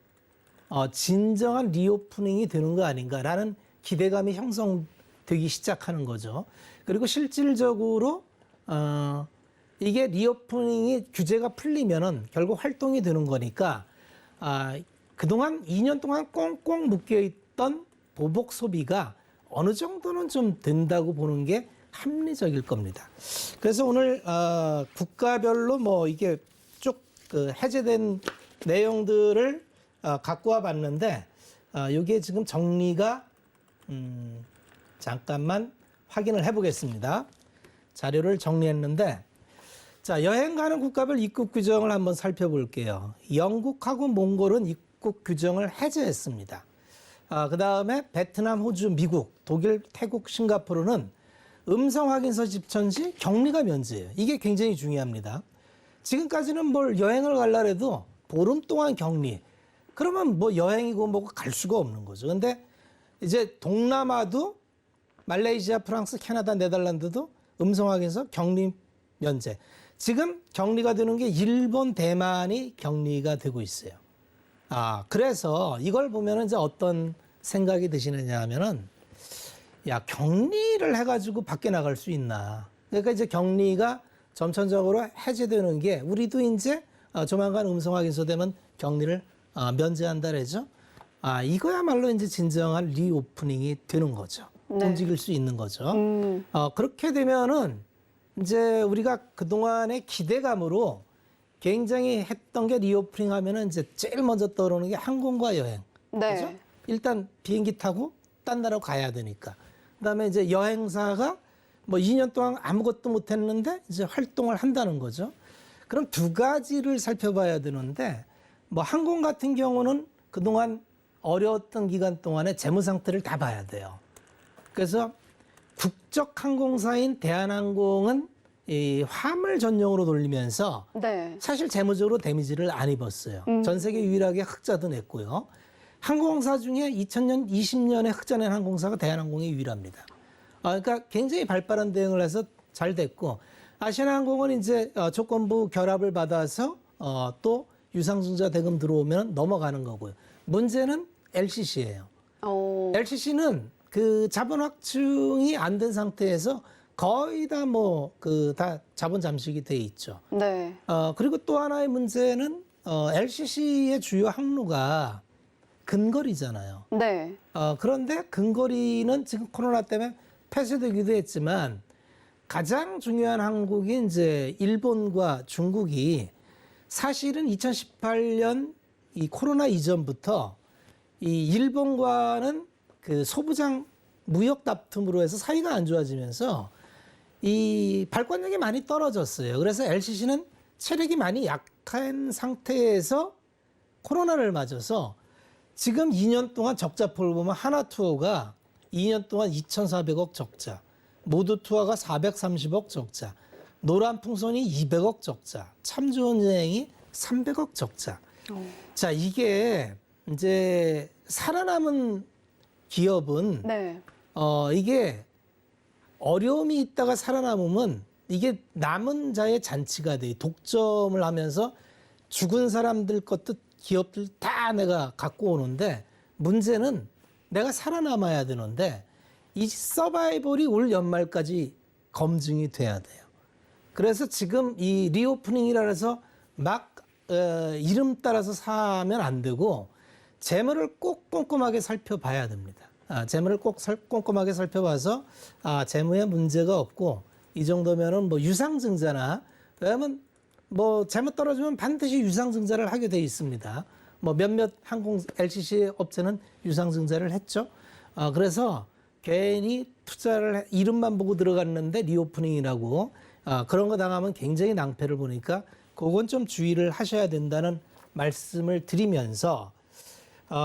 진정한 리오프닝이 되는 거 아닌가라는 기대감이 형성되기 시작하는 거죠. 그리고 실질적으로 이게 리오프닝이 규제가 풀리면은 결국 활동이 되는 거니까 그동안 2년 동안 꽁꽁 묶여있던 보복 소비가 어느 정도는 좀 된다고 보는 게 합리적일 겁니다. 그래서 오늘 국가별로 뭐 이게 쭉 해제된 내용들을 갖고 와 봤는데 이게 지금 정리가 잠깐만 확인을 해보겠습니다. 자료를 정리했는데 자 여행 가는 국가별 입국 규정을 한번 살펴볼게요. 영국하고 몽골은 입국 규정을 해제했습니다. 그 다음에 베트남, 호주, 미국, 독일, 태국, 싱가포르는 음성 확인서 집천 시 격리가 면제예요. 이게 굉장히 중요합니다. 지금까지는 뭘 여행을 가려고 해도 보름 동안 격리. 그러면 뭐 여행이고 뭐고 갈 수가 없는 거죠. 근데 이제 동남아도 말레이시아, 프랑스, 캐나다, 네덜란드도 음성 확인서 격리 면제. 지금 격리가 되는 게 일본, 대만이 격리가 되고 있어요. 그래서 이걸 보면은 이제 어떤 생각이 드시느냐 하면은 야, 격리를 해가지고 밖에 나갈 수 있나. 그러니까 이제 격리가 점천적으로 해제되는 게 우리도 이제 조만간 음성 확인서 되면 격리를 면제한다 그러죠. 이거야말로 이제 진정한 리오프닝이 되는 거죠. 네. 움직일 수 있는 거죠. 그렇게 되면은 이제 우리가 그동안의 기대감으로 굉장히 했던 게 리오프닝 하면은 이제 제일 먼저 떠오르는 게 항공과 여행. 네. 그죠? 일단 비행기 타고 딴 나라로 가야 되니까. 그다음에 이제 여행사가 뭐 2년 동안 아무것도 못 했는데 이제 활동을 한다는 거죠. 그럼 두 가지를 살펴봐야 되는데 뭐 항공 같은 경우는 그동안 어려웠던 기간 동안에 재무 상태를 다 봐야 돼요. 그래서 국적 항공사인 대한항공은 이 화물 전용으로 돌리면서 네. 사실 재무적으로 데미지를 안 입었어요. 전 세계 유일하게 흑자도 냈고요. 항공사 중에 2000년, 20년에 흑자 낸 항공사가 대한항공이 유일합니다. 그러니까 굉장히 발빠른 대응을 해서 잘 됐고 아시아나항공은 이제 조건부 결합을 받아서 또 유상증자 대금 들어오면 넘어가는 거고요. 문제는 LCC예요. LCC는 그 자본 확충이 안 된 상태에서 거의 다 다 자본 잠식이 돼 있죠. 네. 그리고 또 하나의 문제는 LCC의 주요 항로가 근거리잖아요. 네. 그런데 근거리는 지금 코로나 때문에 폐쇄되기도 했지만 가장 중요한 항국이 이제 일본과 중국이 사실은 2018년 이 코로나 이전부터 이 일본과는 그 소부장 무역 다툼으로 해서 사이가 안 좋아지면서 이 발권력이 많이 떨어졌어요. 그래서 LCC는 체력이 많이 약한 상태에서 코로나를 맞아서 지금 2년 동안 적자폭을 보면 하나투어가 2년 동안 2,400억 적자, 모두투어가 430억 적자, 노란풍선이 200억 적자, 참 좋은 여행이 300억 적자. 자, 이게 이제 살아남은 기업은 네. 이게 어려움이 있다가 살아남으면 이게 남은 자의 잔치가 돼. 독점을 하면서 죽은 사람들 것도 기업들 다 내가 갖고 오는데 문제는 내가 살아남아야 되는데 이 서바이벌이 올 연말까지 검증이 돼야 돼요. 그래서 지금 이 리오프닝이라 해서 막 이름 따라서 사면 안 되고 재물을 꼭 꼼꼼하게 살펴봐야 됩니다. 재물을 꼭 꼼꼼하게 살펴봐서 재무에 문제가 없고 이 정도면은 뭐 유상증자나 왜냐면 뭐 재무 떨어지면 반드시 유상증자를 하게 돼 있습니다. 뭐 몇몇 항공 LCC 업체는 유상증자를 했죠. 그래서 괜히 투자를 이름만 보고 들어갔는데 리오프닝이라고 그런 거 당하면 굉장히 낭패를 보니까 그건 좀 주의를 하셔야 된다는 말씀을 드리면서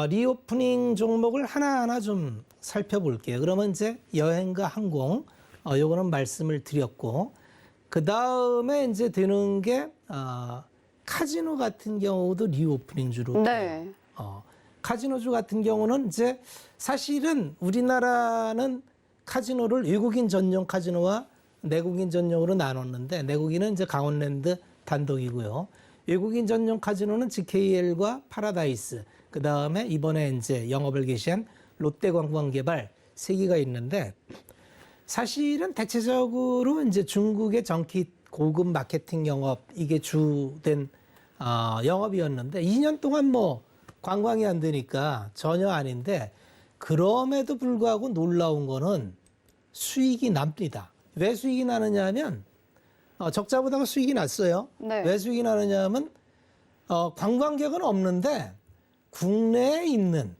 리오프닝 종목을 하나하나 좀 살펴볼게요. 그러면 이제 여행과 항공 요거는 말씀을 드렸고 그 다음에 이제 되는 게 카지노 같은 경우도 리오프닝주로 네. 카지노주 같은 경우는 이제 사실은 우리나라는 카지노를 외국인 전용 카지노와 내국인 전용으로 나눴는데 내국인은 이제 강원랜드 단독이고요. 외국인 전용 카지노는 GKL과 파라다이스, 그 다음에 이번에 이제 영업을 개시한 롯데관광개발 세 개가 있는데 사실은 대체적으로 이제 중국의 정기 고급 마케팅 영업 이게 주된 영업이었는데 2년 동안 뭐 관광이 안 되니까 전혀 아닌데 그럼에도 불구하고 놀라운 거는 수익이 납니다. 왜 수익이 나느냐 하면 적자보다가 수익이 났어요. 네. 왜 수익이 나느냐 하면 관광객은 없는데 국내에 있는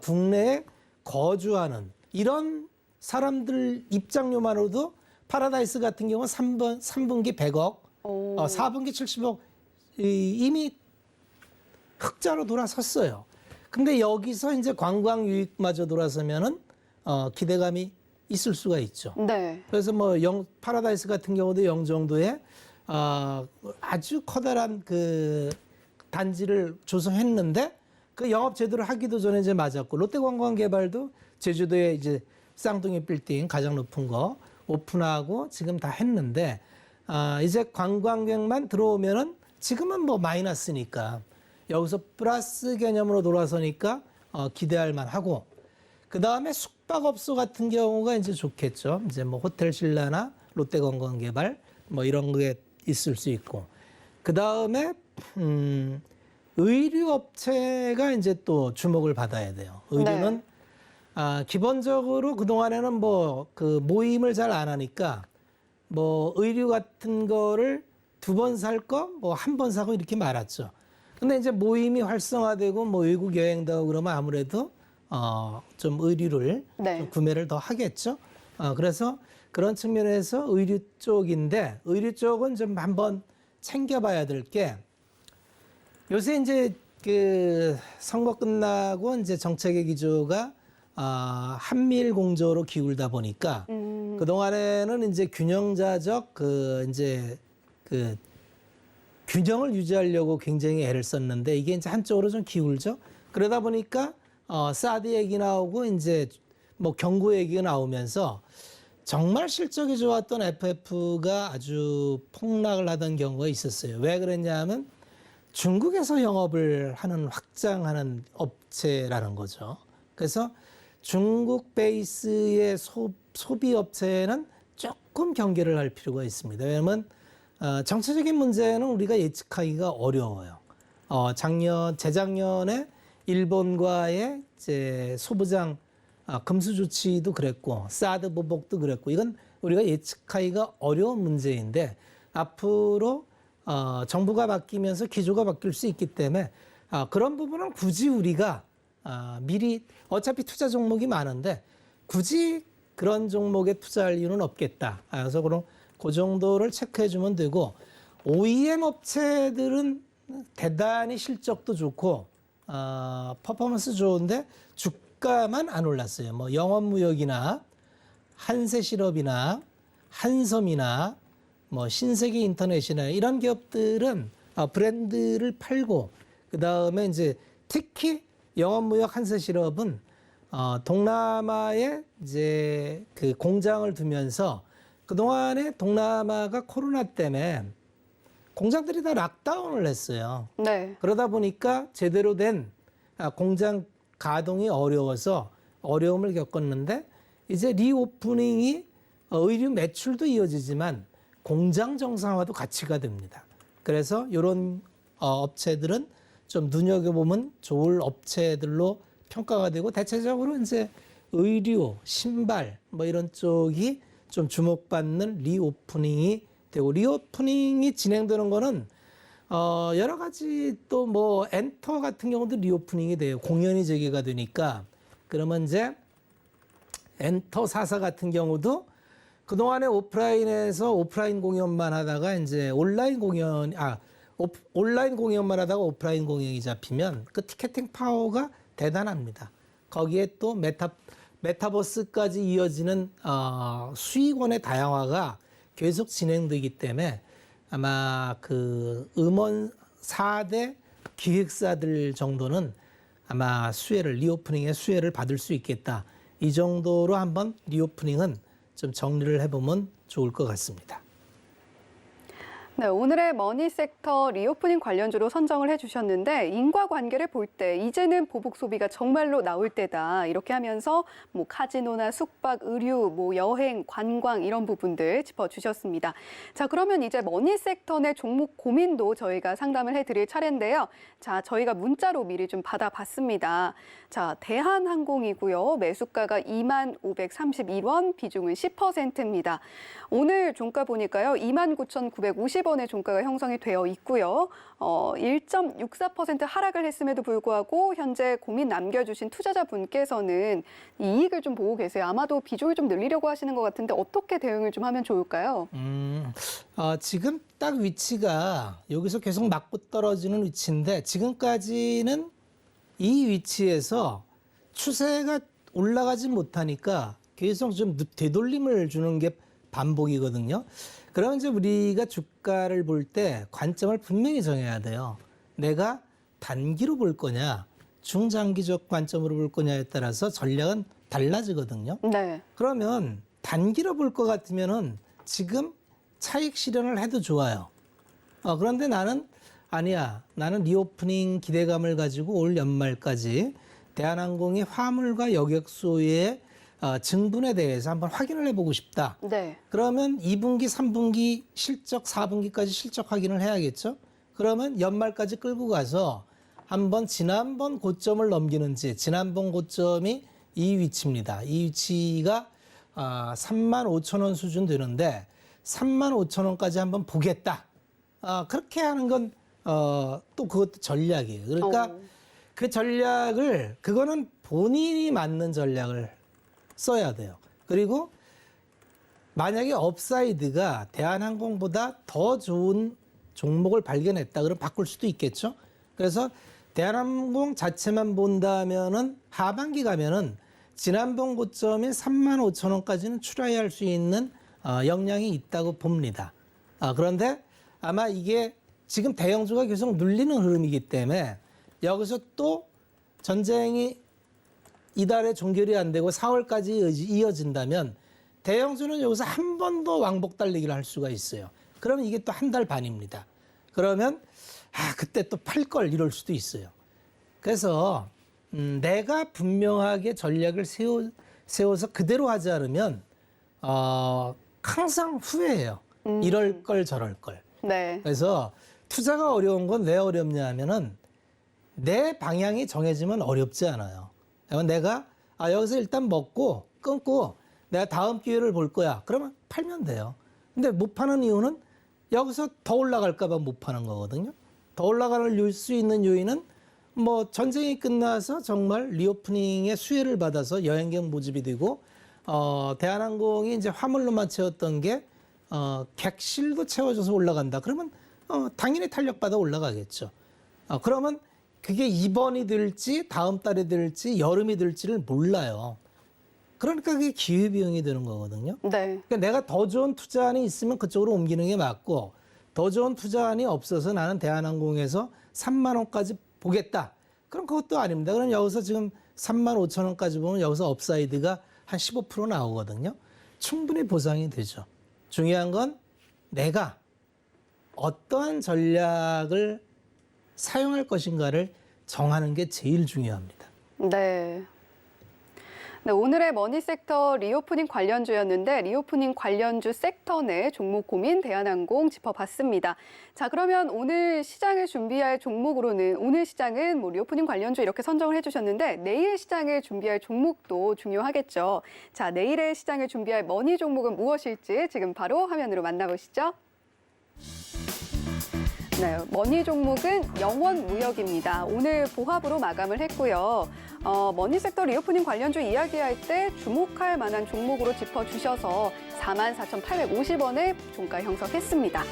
국내에 거주하는 이런 사람들 입장료만으로도 파라다이스 같은 경우는 3분기 100억, 4분기 70억 이미 흑자로 돌아섰어요. 근데 여기서 이제 관광 유익마저 돌아서면은 기대감이 있을 수가 있죠. 네. 그래서 뭐 파라다이스 같은 경우도 영종도에 아주 커다란 그 단지를 조성했는데 그 영업 제대로 하기도 전에 이제 맞았고 롯데관광개발도 제주도에 이제 쌍둥이 빌딩 가장 높은 거 오픈하고 지금 다 했는데 이제 관광객만 들어오면은 지금은 뭐 마이너스니까 여기서 플러스 개념으로 돌아서니까 기대할 만하고 그 다음에 숙박업소 같은 경우가 이제 좋겠죠. 이제 뭐 호텔 신라나 롯데관광개발 뭐 이런 게 있을 수 있고 그 다음에 의류업체가 이제 또 주목을 받아야 돼요. 의류는 기본적으로 그 동안에는 뭐 그 모임을 잘 안 하니까 뭐 의류 같은 거를 2번 살 거 뭐 1번 사고 이렇게 말았죠. 근데 이제 모임이 활성화되고 뭐 외국 여행도 하고 그러면 아무래도 좀 의류를 좀 구매를 더 하겠죠. 그래서 그런 측면에서 의류 쪽인데 의류 쪽은 좀 한번 챙겨봐야 될 게 요새 이제 그 선거 끝나고 이제 정책의 기조가 한미일 공조로 기울다 보니까 그 동안에는 이제 균형자적 이제 균형을 유지하려고 굉장히 애를 썼는데 이게 이제 한쪽으로 좀 기울죠. 그러다 보니까 사드 얘기 나오고 이제 뭐 경고 얘기가 나오면서 정말 실적이 좋았던 FF가 아주 폭락을 하던 경우가 있었어요. 왜 그랬냐면 중국에서 영업을 하는 확장하는 업체라는 거죠. 그래서 중국 베이스의 소비 업체는 조금 경계를 할 필요가 있습니다. 왜냐하면 정치적인 문제는 우리가 예측하기가 어려워요. 재작년에 일본과의 이제 소부장 금수 조치도 그랬고 사드 보복도 그랬고 이건 우리가 예측하기가 어려운 문제인데 앞으로 정부가 바뀌면서 기조가 바뀔 수 있기 때문에 그런 부분은 굳이 우리가 미리 어차피 투자 종목이 많은데 굳이 그런 종목에 투자할 이유는 없겠다. 그래서 그럼 그 정도를 체크해 주면 되고 OEM 업체들은 대단히 실적도 좋고 퍼포먼스 좋은데 주가만 안 올랐어요. 뭐 영업무역이나 한세실업이나 한섬이나 뭐 신세계 인터넷이나 이런 기업들은 브랜드를 팔고 그다음에 이제 특히 영업무역 한세실업은 동남아에 이제 그 공장을 두면서 그동안에 동남아가 코로나 때문에 공장들이 다 락다운을 했어요. 네. 그러다 보니까 제대로 된 공장 가동이 어려워서 어려움을 겪었는데 이제 리오프닝이 의류 매출도 이어지지만 공장 정상화도 같이가 됩니다. 그래서 이런 업체들은 좀 눈여겨보면 좋을 업체들로 평가가 되고 대체적으로 이제 의류, 신발 뭐 이런 쪽이 좀 주목받는 리오프닝이 되고 리오프닝이 진행되는 거는 여러 가지 또 뭐 엔터 같은 경우도 리오프닝이 돼요. 공연이 재개가 되니까 그러면 이제 엔터 4사 같은 경우도 그동안에 오프라인에서 오프라인 공연만 하다가 이제 온라인 공연만 하다가 오프라인 공연이 잡히면 그 티켓팅 파워가 대단합니다. 거기에 또 메타버스까지 이어지는 수익원의 다양화가 계속 진행되기 때문에 아마 그 음원 4대 기획사들 정도는 아마 리오프닝의 수혜를 받을 수 있겠다. 이 정도로 한번 리오프닝은 좀 정리를 해보면 좋을 것 같습니다. 네, 오늘의 머니섹터 리오프닝 관련주로 선정을 해주셨는데 인과관계를 볼 때 이제는 보복 소비가 정말로 나올 때다 이렇게 하면서 뭐 카지노나 숙박, 의류, 뭐 여행, 관광 이런 부분들 짚어주셨습니다. 자, 그러면 이제 머니섹터 내 종목 고민도 저희가 상담을 해드릴 차례인데요. 자, 저희가 문자로 미리 좀 받아봤습니다. 자, 대한항공이고요. 매수가가 2531원, 비중은 10%입니다. 오늘 종가 보니까요. 29,950원의 종가가 형성이 되어 있고요. 1.64% 하락을 했음에도 불구하고 현재 고민 남겨주신 투자자분께서는 이익을 좀 보고 계세요. 아마도 비중을 좀 늘리려고 하시는 것 같은데 어떻게 대응을 좀 하면 좋을까요? 지금 딱 위치가 여기서 계속 맞고 떨어지는 위치인데 지금까지는 이 위치에서 추세가 올라가지 못하니까 계속 좀 되돌림을 주는 게 반복이거든요. 그러면 이제 우리가 주가를 볼 때 관점을 분명히 정해야 돼요. 내가 단기로 볼 거냐, 중장기적 관점으로 볼 거냐에 따라서 전략은 달라지거든요. 네. 그러면 단기로 볼 것 같으면은 지금 차익 실현을 해도 좋아요. 그런데 나는 아니야. 나는 리오프닝 기대감을 가지고 올 연말까지 대한항공의 화물과 여객소의 증분에 대해서 한번 확인을 해보고 싶다. 네. 그러면 2분기, 3분기 실적, 4분기까지 실적 확인을 해야겠죠. 그러면 연말까지 끌고 가서 한번 지난번 고점을 넘기는지, 지난번 고점이 이 위치입니다. 이 위치가 35,000원 수준 되는데 35,000원까지 한번 보겠다. 그렇게 하는 건 또 그것도 전략이에요. 그러니까 그 전략을 그거는 본인이 맞는 전략을 써야 돼요. 그리고 만약에 업사이드가 대한항공보다 더 좋은 종목을 발견했다 그러면 바꿀 수도 있겠죠. 그래서 대한항공 자체만 본다면은 하반기 가면은 지난번 고점인 35,000원까지는 추라이할 수 있는 역량이 있다고 봅니다. 그런데 아마 이게 지금 대형주가 계속 눌리는 흐름이기 때문에 여기서 또 전쟁이 이달에 종결이 안 되고 4월까지 이어진다면 대형주는 여기서 한 번 더 왕복 달리기를 할 수가 있어요. 그러면 이게 또 한 달 반입니다. 그러면 그때 또 팔 걸 이럴 수도 있어요. 그래서 내가 분명하게 전략을 세워서 그대로 하지 않으면 항상 후회해요. 이럴 걸 저럴 걸. 네. 그래서 투자가 어려운 건 왜 어렵냐 하면은 내 방향이 정해지면 어렵지 않아요. 내가 여기서 일단 먹고 끊고 내가 다음 기회를 볼 거야. 그러면 팔면 돼요. 근데 못 파는 이유는 여기서 더 올라갈까 봐 못 파는 거거든요. 더 올라갈 수 있는 요인은 뭐 전쟁이 끝나서 정말 리오프닝의 수혜를 받아서 여행객 모집이 되고 대한항공이 이제 화물로만 채웠던 게 객실도 채워져서 올라간다. 그러면 당연히 탄력받아 올라가겠죠. 그러면 그게 이번이 될지 다음 달에 될지 여름이 될지를 몰라요. 그러니까 그게 기회비용이 되는 거거든요. 네. 그러니까 내가 더 좋은 투자안이 있으면 그쪽으로 옮기는 게 맞고 더 좋은 투자안이 없어서 나는 대한항공에서 3만 원까지 보겠다. 그럼 그것도 아닙니다. 그럼 여기서 지금 3만 5천 원까지 보면 여기서 업사이드가 한 15% 나오거든요. 충분히 보상이 되죠. 중요한 건 내가 어떠한 전략을 사용할 것인가를 정하는 게 제일 중요합니다. 네. 네, 오늘의 머니섹터 리오프닝 관련주였는데 리오프닝 관련주 섹터 내 종목 고민 대한항공 짚어봤습니다. 자, 그러면 오늘 시장을 준비할 종목으로는 오늘 시장은 뭐 리오프닝 관련주 이렇게 선정을 해주셨는데 내일 시장을 준비할 종목도 중요하겠죠. 자, 내일의 시장을 준비할 머니 종목은 무엇일지 지금 바로 화면으로 만나보시죠. 네, 머니 종목은 영원무역입니다. 오늘 보합으로 마감을 했고요. 머니섹터 리오프닝 관련주 이야기할 때 주목할 만한 종목으로 짚어주셔서 44,850원에 종가 형성했습니다.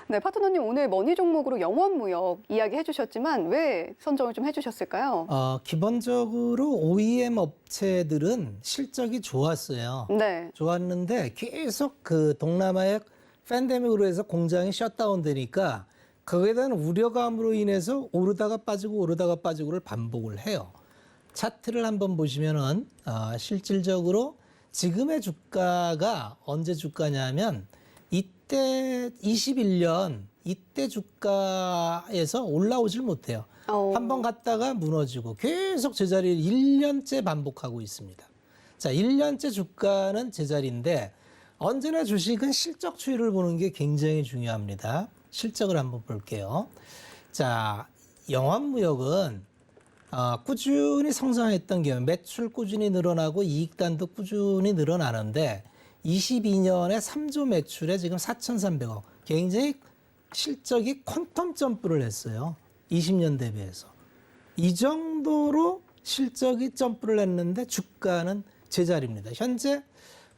네, 파트너님 오늘 머니 종목으로 영원무역 이야기해 주셨지만 왜 선정을 좀 해주셨을까요? 기본적으로 OEM 업체들은 실적이 좋았어요. 네. 좋았는데 계속 그 동남아의 팬데믹으로 해서 공장이 셧다운 되니까 그거에 대한 우려감으로 인해서 오르다가 빠지고를 반복을 해요. 차트를 한번 보시면은 실질적으로 지금의 주가가 언제 주가냐면 이때 21년 이때 주가에서 올라오질 못해요. 한번 갔다가 무너지고 계속 제자리를 1년째 반복하고 있습니다. 자, 1년째 주가는 제자리인데 언제나 주식은 실적 추이를 보는 게 굉장히 중요합니다. 실적을 한번 볼게요. 자, 영업무역은 꾸준히 성장했던 게 매출 꾸준히 늘어나고 이익단도 꾸준히 늘어나는데 22년에 3조 매출에 지금 4,300억. 굉장히 실적이 퀀텀 점프를 했어요. 20년 대비해서. 이 정도로 실적이 점프를 했는데 주가는 제자리입니다. 현재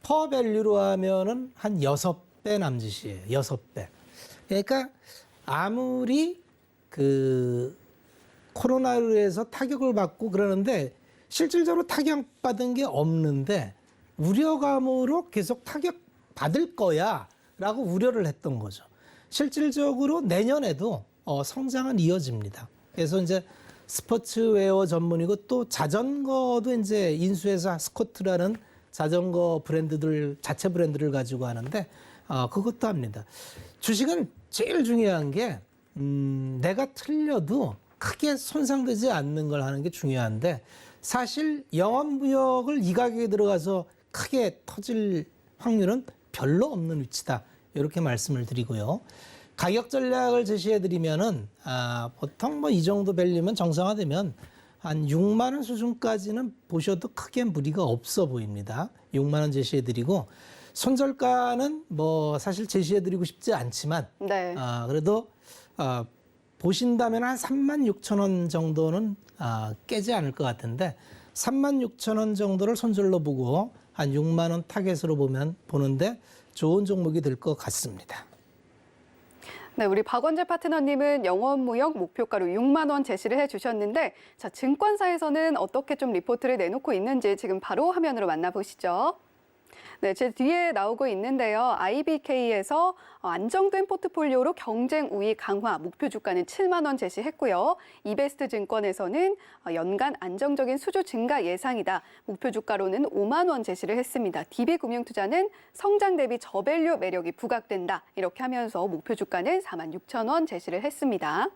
퍼밸류로 하면은 한 6배 남짓이에요. 6배. 그러니까 아무리 그 코로나로 해서 타격을 받고 그러는데 실질적으로 타격받은 게 없는데 우려감으로 계속 타격받을 거야 라고 우려를 했던 거죠. 실질적으로 내년에도 성장은 이어집니다. 그래서 이제 스포츠웨어 전문이고 또 자전거도 이제 인수해서 스코트라는 자전거 브랜드들, 자체 브랜드를 가지고 하는데 그것도 합니다. 주식은 제일 중요한 게 내가 틀려도 크게 손상되지 않는 걸 하는 게 중요한데 사실 영업무역을 이 가격에 들어가서 크게 터질 확률은 별로 없는 위치다. 이렇게 말씀을 드리고요. 가격 전략을 제시해 드리면은 보통 뭐 이 정도 밸류면 정상화되면 한 6만 원 수준까지는 보셔도 크게 무리가 없어 보입니다. 6만 원 제시해 드리고 손절가는 뭐 사실 제시해 드리고 싶지 않지만 네. 그래도 보신다면 한 3만 6천 원 정도는 깨지 않을 것 같은데 3만 6천 원 정도를 손절로 보고 한 6만 원 타겟으로 보는데 좋은 종목이 될 것 같습니다. 네, 우리 박원재 파트너님은 영업무역 목표가로 6만 원 제시를 해주셨는데 자, 증권사에서는 어떻게 좀 리포트를 내놓고 있는지 지금 바로 화면으로 만나보시죠. 네, 제 뒤에 나오고 있는데요. IBK에서 안정된 포트폴리오로 경쟁 우위 강화, 목표 주가는 7만 원 제시했고요. 이베스트 증권에서는 연간 안정적인 수주 증가 예상이다. 목표 주가로는 5만 원 제시를 했습니다. DB금융투자는 성장 대비 저밸류 매력이 부각된다. 이렇게 하면서 목표 주가는 4만 6천 원 제시를 했습니다.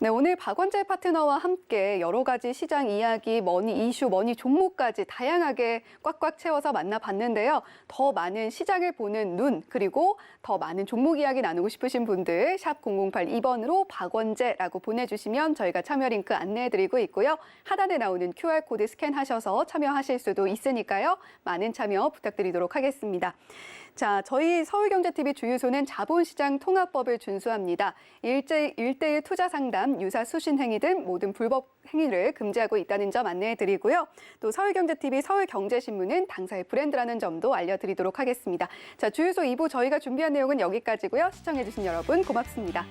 네, 오늘 박원재 파트너와 함께 여러 가지 시장 이야기, 머니 이슈, 머니 종목까지 다양하게 꽉꽉 채워서 만나봤는데요. 더 많은 시장을 보는 눈, 그리고 더 많은 종목 이야기 나누고 싶으신 분들 샵 0082번으로 박원재라고 보내주시면 저희가 참여 링크 안내해드리고 있고요. 하단에 나오는 QR코드 스캔하셔서 참여하실 수도 있으니까요. 많은 참여 부탁드리도록 하겠습니다. 자, 저희 서울경제TV 주유소는 자본시장 통합법을 준수합니다. 1대1 투자 상담, 유사 수신 행위 등 모든 불법 행위를 금지하고 있다는 점 안내해드리고요. 또 서울경제TV 서울경제신문은 당사의 브랜드라는 점도 알려드리도록 하겠습니다. 자, 주유소 2부 저희가 준비한 내용은 여기까지고요. 시청해주신 여러분 고맙습니다.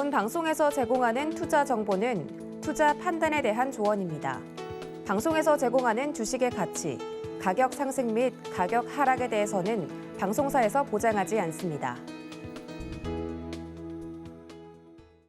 본 방송에서 제공하는 투자 정보는 투자 판단에 대한 조언입니다. 방송에서 제공하는 주식의 가치, 가격 상승 및 가격 하락에 대해서는 방송사에서 보장하지 않습니다.